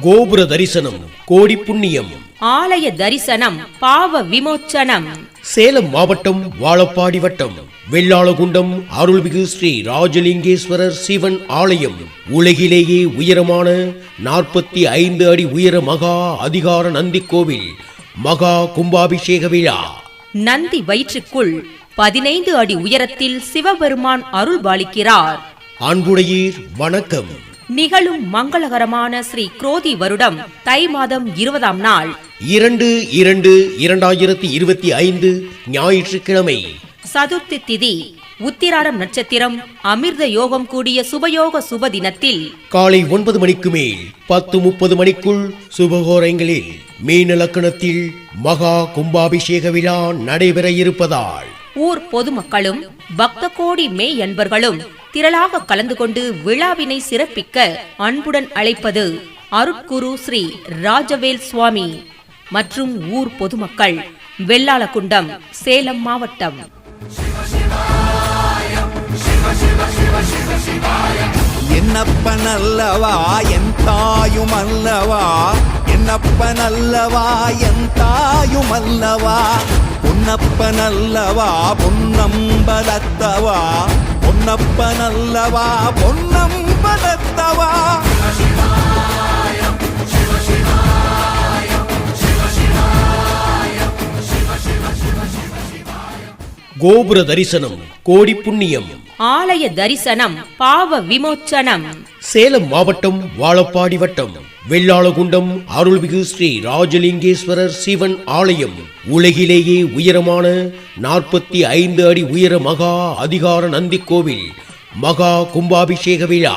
கோபுர தரிசனம் கோடி புண்ணியம். ஆலய தரிசனம் பாவ விமோச்சனம். சேலம் மாவட்டம் வாழப்பாடி வட்டம் வெள்ளாளகுண்டம் அருள்மிகு ஸ்ரீ ராஜலிங்கேஸ்வரர் சிவன் ஆலயம். உலகிலேயே உயரமான 45 அடி உயர மகா அதிகார நந்தி கோவில் மகா கும்பாபிஷேக விழா. நந்தி வயிற்றுக்குள் 15 அடி உயரத்தில் சிவபெருமான் அருள் பாலிக்கிறார். அன்புடையீர் வணக்கம். நிகழும் மங்களகரமான ஸ்ரீ குரோதி வருடம் தை மாதம் 20ஆம் நாள் 2/2/2025 ஞாயிற்றுக்கிழமை. சதுர்த்தி திதி உத்திராடம் நட்சத்திரம் அமிர்த யோகம் கூடிய சுபயோக சுப தினத்தில் காலை 9 மணிக்கு மேல் 10:30 மணிக்குள் சுபகோரங்களில் மீன லக்கணத்தில் மகா கும்பாபிஷேக விழா நடைபெற இருப்பதால் ஊர் பொதுமக்களும் பக்த கோடி மெய் அன்பர்களும் திரளாக கலந்து கொண்டு விழாவினை சிறப்பிக்க அன்புடன் அழைப்பது அருட்குரு ஸ்ரீ ராஜவேல் சுவாமி மற்றும் ஊர் பொதுமக்கள். வெள்ளாளகுண்டம், சேலம் மாவட்டம். என்னப்பனல்லவா என் தாயும் அல்லவா, என்னப்பனல்லவா என் தாயும் அல்லவா, பொன்னப்பனல்லவா பொன்னம்பலத்தவா, பொன்னப்பனல்லவா பொன்னம்பலத்தவா. கோபுர தரிசனம் கோடி புண்ணியம். ஆலய தரிசனம் பாவ விமோச்சனம். சேலம் மாவட்டம் வாழப்பாடி வட்டம் வெள்ளாளகுண்டம் அருள்மிகு ஸ்ரீ ராஜலிங்கேஸ்வரர் சிவன் ஆலயம். உலகிலேயே உயரமான 45 அடி உயர மகா அதிகார நந்தி கோவில் மகா கும்பாபிஷேக விழா.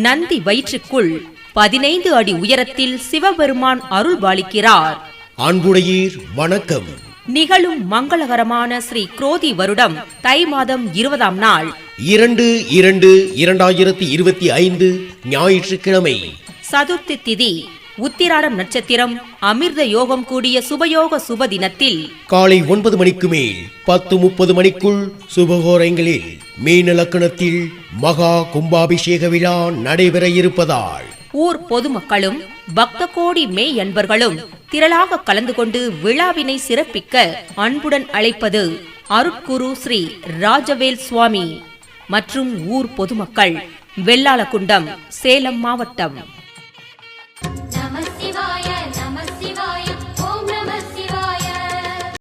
நந்தி வயிற்றுக்குள் 15 அடி உயரத்தில் சிவபெருமான் அருள் பாலிக்கிறார். அன்புடையீர் வணக்கம். நிகழும் மங்களகரமான ஸ்ரீ குரோதி வருடம் தை மாதம் 20ஆம் நாள் 2/2/2025 ஞாயிற்றுக்கிழமை. சதுர்த்தி திதி உத்திராடம் நட்சத்திரம் அமிர்த யோகம் கூடிய சுபயோக சுப தினத்தில் காலை 9 மணிக்கு மேல் 10:30 மணிக்குள் சுபகோரங்களில் மீன லக்கணத்தில் மகா கும்பாபிஷேக விழா நடைபெற இருப்பதால் ஊர் பொதுமக்களும் பக்த கோடி மெய் அன்பர்களும் திரளாக கலந்து கொண்டு விழாவினை சிறப்பிக்க அன்புடன் அழைப்பது அருட்குரு ஸ்ரீ ராஜவேல் சுவாமி மற்றும் ஊர் பொதுமக்கள். வெள்ளாளகுண்டம், சேலம் மாவட்டம்.